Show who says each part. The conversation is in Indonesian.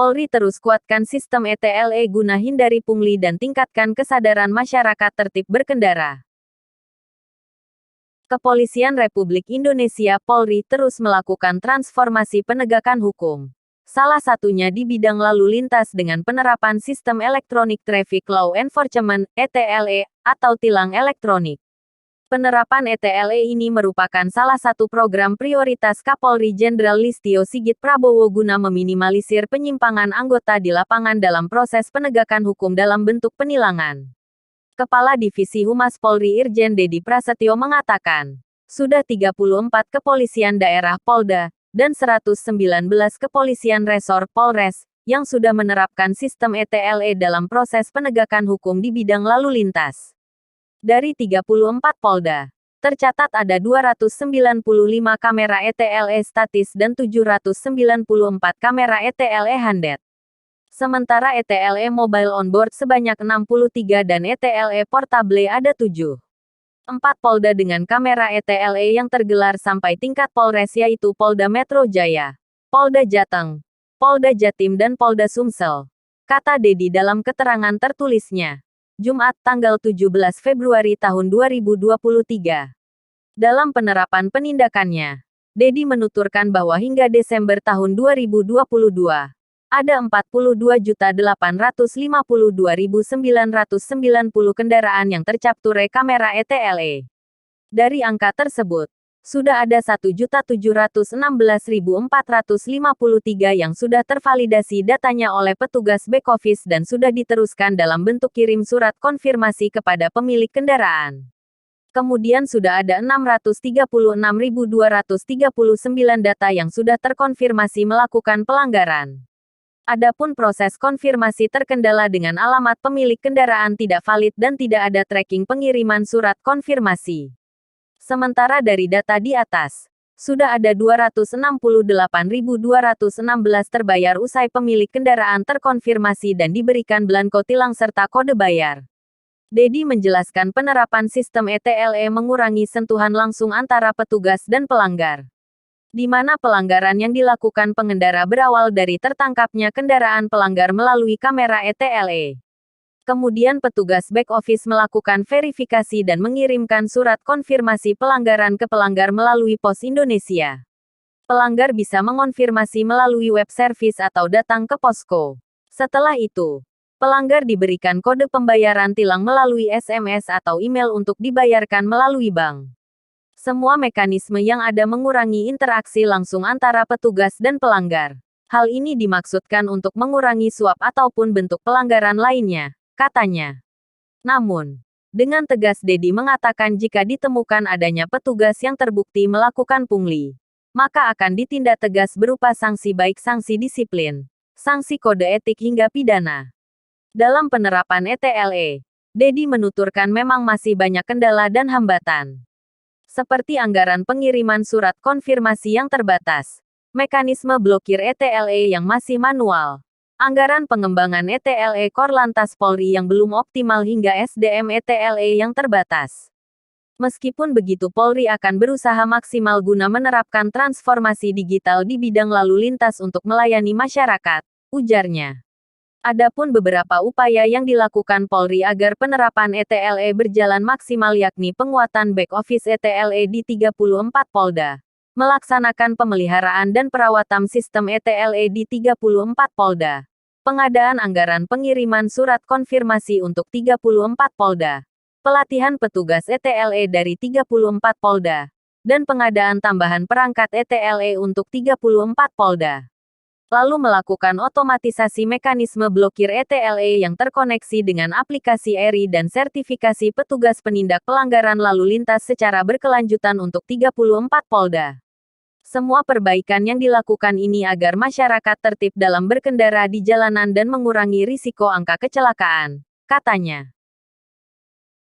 Speaker 1: Polri terus kuatkan sistem ETLE guna hindari pungli dan tingkatkan kesadaran masyarakat tertib berkendara. Kepolisian Republik Indonesia Polri terus melakukan transformasi penegakan hukum. Salah satunya di bidang lalu lintas dengan penerapan sistem Electronic Traffic Law Enforcement, ETLE, atau tilang elektronik. Penerapan ETLE ini merupakan salah satu program prioritas Kapolri Jenderal Listio Sigit Prabowo guna meminimalisir penyimpangan anggota di lapangan dalam proses penegakan hukum dalam bentuk penilangan. Kepala Divisi Humas Polri Irjen Dedi Prasetyo mengatakan, sudah 34 kepolisian daerah Polda, dan 119 kepolisian resor Polres, yang sudah menerapkan sistem ETLE dalam proses penegakan hukum di bidang lalu lintas. Dari 34 Polda, tercatat ada 295 kamera ETLE statis dan 794 kamera ETLE handheld. Sementara ETLE mobile onboard sebanyak 63 dan ETLE portable ada 7. 4 Polda dengan kamera ETLE yang tergelar sampai tingkat Polres yaitu Polda Metro Jaya, Polda Jateng, Polda Jatim dan Polda Sumsel. Kata Dedi dalam keterangan tertulisnya. Jumat tanggal 17 Februari tahun 2023. Dalam penerapan penindakannya, Dedi menuturkan bahwa hingga Desember tahun 2022, ada 42.852.990 kendaraan yang tercapture kamera ETLE. Dari angka tersebut, sudah ada 1.716.453 yang sudah tervalidasi datanya oleh petugas back office dan sudah diteruskan dalam bentuk kirim surat konfirmasi kepada pemilik kendaraan. Kemudian sudah ada 636.239 data yang sudah terkonfirmasi melakukan pelanggaran. Adapun proses konfirmasi terkendala dengan alamat pemilik kendaraan tidak valid dan tidak ada tracking pengiriman surat konfirmasi. Sementara dari data di atas, sudah ada 268.216 terbayar usai pemilik kendaraan terkonfirmasi dan diberikan blanko tilang serta kode bayar. Dedi menjelaskan penerapan sistem ETLE mengurangi sentuhan langsung antara petugas dan pelanggar. Di mana pelanggaran yang dilakukan pengendara berawal dari tertangkapnya kendaraan pelanggar melalui kamera ETLE. Kemudian petugas back office melakukan verifikasi dan mengirimkan surat konfirmasi pelanggaran ke pelanggar melalui Pos Indonesia. Pelanggar bisa mengonfirmasi melalui web service atau datang ke posko. Setelah itu, pelanggar diberikan kode pembayaran tilang melalui SMS atau email untuk dibayarkan melalui bank. Semua mekanisme yang ada mengurangi interaksi langsung antara petugas dan pelanggar. Hal ini dimaksudkan untuk mengurangi suap ataupun bentuk pelanggaran lainnya, katanya. Namun, dengan tegas Dedi mengatakan jika ditemukan adanya petugas yang terbukti melakukan pungli, maka akan ditindak tegas berupa sanksi baik sanksi disiplin, sanksi kode etik hingga pidana. Dalam penerapan ETLE, Dedi menuturkan memang masih banyak kendala dan hambatan. Seperti anggaran pengiriman surat konfirmasi yang terbatas, mekanisme blokir ETLE yang masih manual, anggaran pengembangan ETLE Korlantas Polri yang belum optimal hingga SDM ETLE yang terbatas. Meskipun begitu Polri akan berusaha maksimal guna menerapkan transformasi digital di bidang lalu lintas untuk melayani masyarakat, ujarnya. Adapun beberapa upaya yang dilakukan Polri agar penerapan ETLE berjalan maksimal yakni penguatan back office ETLE di 34 Polda, melaksanakan pemeliharaan dan perawatan sistem ETLE di 34 Polda, pengadaan anggaran pengiriman surat konfirmasi untuk 34 Polda, pelatihan petugas ETLE dari 34 Polda, dan pengadaan tambahan perangkat ETLE untuk 34 Polda. Lalu melakukan otomatisasi mekanisme blokir ETLE yang terkoneksi dengan aplikasi ERI dan sertifikasi petugas penindak pelanggaran lalu lintas secara berkelanjutan untuk 34 Polda. Semua perbaikan yang dilakukan ini agar masyarakat tertib dalam berkendara di jalanan dan mengurangi risiko angka kecelakaan, katanya.